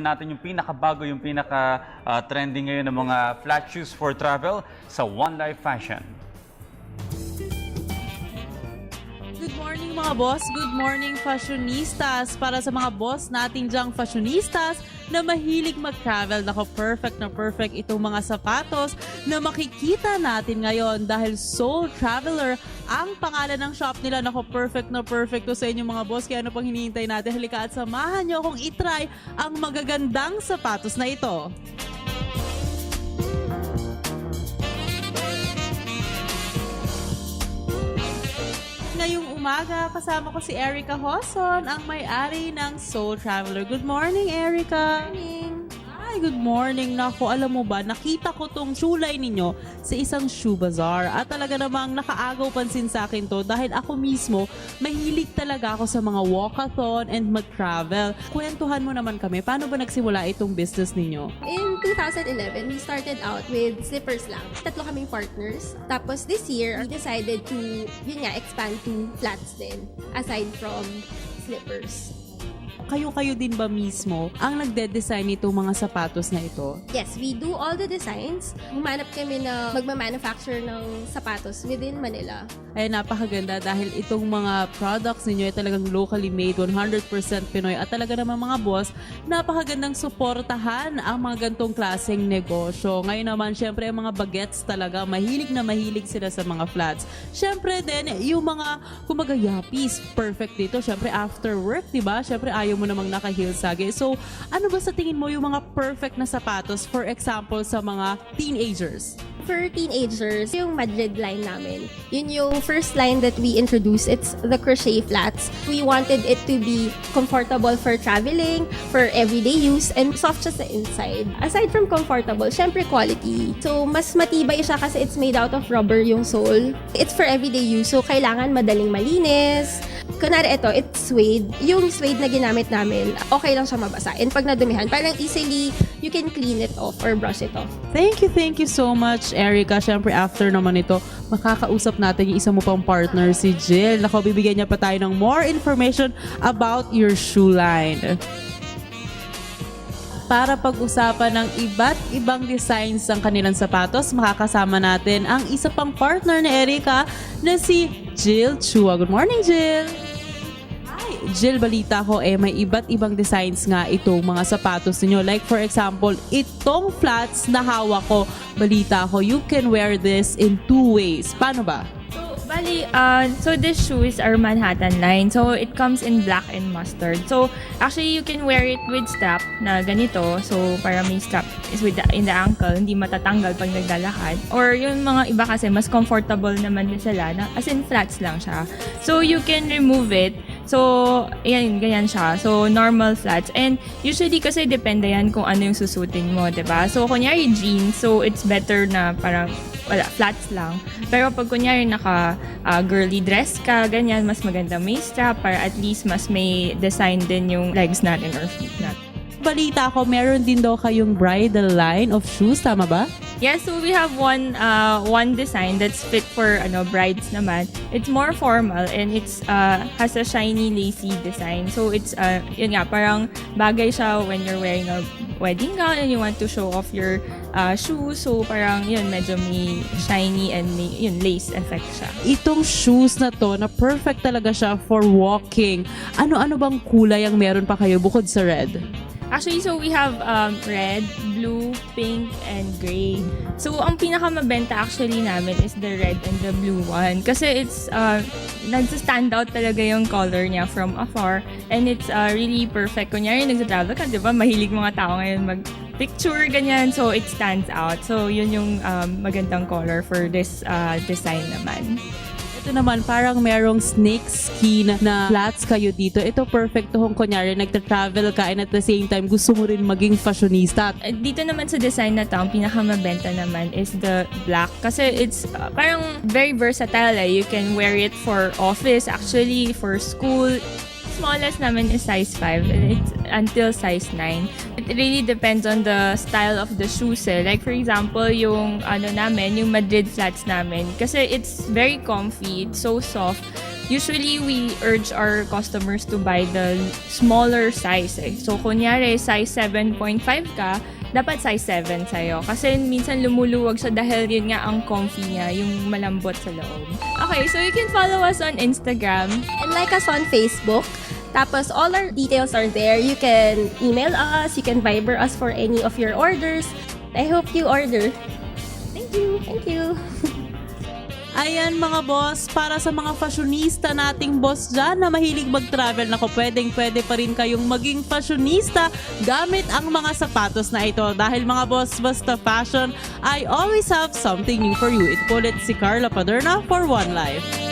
natin yung pinakabago, yung pinaka-trending ngayon ng mga flat shoes for travel sa One Life Fashion. Good morning mga boss, good morning fashionistas. Para sa mga boss nating dyang fashionistas na mahilig mag-travel, nako perfect na perfect itong mga sapatos na makikita natin ngayon dahil Soul Traveler ang pangalan ng shop nila. Nako perfect na perfect to sa inyo mga boss, kaya ano pang hinihintay natin? Halika at samahan nyo akong itry ang magagandang sapatos na ito. Ngayong umaga, kasama ko si Erica Hoson, ang may-ari ng Soul Traveler. Good morning, Erica! Good morning. Ay, good morning. Nako, alam mo ba, nakita ko tong shoe line ninyo sa isang shoe bazaar at talaga namang nakaagaw pansin sa akin to dahil ako mismo, mahilig talaga ako sa mga walkathon and mag-travel. Kwentuhan mo naman kami, paano ba nagsimula itong business ninyo? In 2011, we started out with slippers lang. Tatlo kaming partners. Tapos this year, we decided to, expand to flats din, aside from slippers. Kayo din ba mismo ang nagde-design nitong mga sapatos na ito? Yes, we do all the designs. Humanap kami na magmamanufacture ng sapatos within Manila. Ay napakaganda dahil itong mga products ninyo ay talagang locally made, 100% Pinoy at talaga naman mga boss, napakagandang suportahan ang mga gantong klaseng negosyo. Ngayon naman, syempre ang mga bagets talaga, mahilig na mahilig sila sa mga flats. Syempre din, yung mga kumaga yappies, perfect dito. Syempre after work, diba? Syempre ayaw mo namang naka-heels sagi. So, ano ba sa tingin mo yung mga perfect na sapatos, for example, sa mga teenagers? For teenagers, yung Madrid line namin, yun yung first line that we introduced. It's the crochet flats. We wanted it to be comfortable for traveling, for everyday use, and soft siya sa inside. Aside from comfortable, syempre quality. So, mas matibay siya kasi it's made out of rubber yung sole. It's for everyday use, so kailangan madaling malinis. Kunwari ito, it's suede. Yung suede na ginamit namin, okay lang siya mabasa. And pag nadumihan, parang easily, you can clean it off or brush it off. Thank you so much, Erica. Siyempre, after naman ito, makakausap natin yung isa mo pang partner, si Jill. Nako, bibigyan niya pa tayo ng more information about your shoe line. Para pag-usapan ng iba't ibang designs ng kanilang sapatos, makakasama natin ang isa pang partner ni Erica na si Jill Chua. Good morning, Jill! Hi! Jill, balita ko may iba't ibang designs nga itong mga sapatos ninyo. Like for example, itong flats na hawak ko, balita ko, you can wear this in 2 ways. Paano ba? So this shoe is our Manhattan line. So it comes in black and mustard. So actually you can wear it with strap na ganito. So para may strap is in the ankle, hindi matatanggal pag naglalakad. Or yung mga iba kasi mas comfortable naman din sila na as in flats lang siya. So you can remove it. So ayan, ganyan siya. So normal flats. And usually kasi depende yan kung ano yung susutin mo, 'di ba? So kunyari jeans, so it's better na parang wala, flats lang. Pero pag kunyari girly dress ka, ganyan, mas maganda may strap para at least mas may design din yung legs natin or feet natin. Balita ko, meron din daw kayong bridal line of shoes, tama ba? Yeah, so we have one design that's fit for brides naman. It's more formal and it's has a shiny lacy design. So it's yun nga, parang bagay siya when you're wearing a wedding gown and you want to show off your shoes. So parang yun, medyo may shiny and may yun, lace effect siya. Itong shoes na to, na perfect talaga siya for walking. Ano-ano bang kulay ang meron pa kayo bukod sa red? Actually, so we have red, blue, pink, and gray. So, ang pinakamabenta actually namin is the red and the blue one. Kasi it's, nagsa-stand out talaga yung color niya from afar. And it's really perfect. Kunyari, nagsa-travel ka, di ba? Mahilig mga tao ngayon mag-picture, ganyan. So, it stands out. So, yun yung magandang color for this design naman. Ito naman, parang merong snake skin na flats kayo dito. Ito perfect to kung kunyari nagta-travel ka and at the same time gusto mo rin maging fashionista. Dito naman sa design na to, ang pinakamabenta naman is the black. Kasi it's parang very versatile. You can wear it for office, actually, for school. Smallest namin is size 5 and it's until size 9. It really depends on the style of the shoes. Like for example, yung yung Madrid flats namin, kasi it's very comfy, it's so soft. usually we urge our customers to buy the smaller size eh. So kunyari size 7.5 ka, dapat size 7 sa'yo. Kasi minsan lumuluwag siya dahil yun nga ang comfy niya, yung malambot sa loob. Okay, so you can follow us on Instagram. And like us on Facebook. Tapos all our details are there. You can email us, you can Viber us for any of your orders. I hope you order. Thank you. Thank you. Ayan mga boss, para sa mga fashionista nating boss dyan na mahilig mag-travel, nako pwede pa rin kayong maging fashionista gamit ang mga sapatos na ito. Dahil mga boss, basta fashion, I always have something new for you. Ito ulit si Carla Paderna for One Life.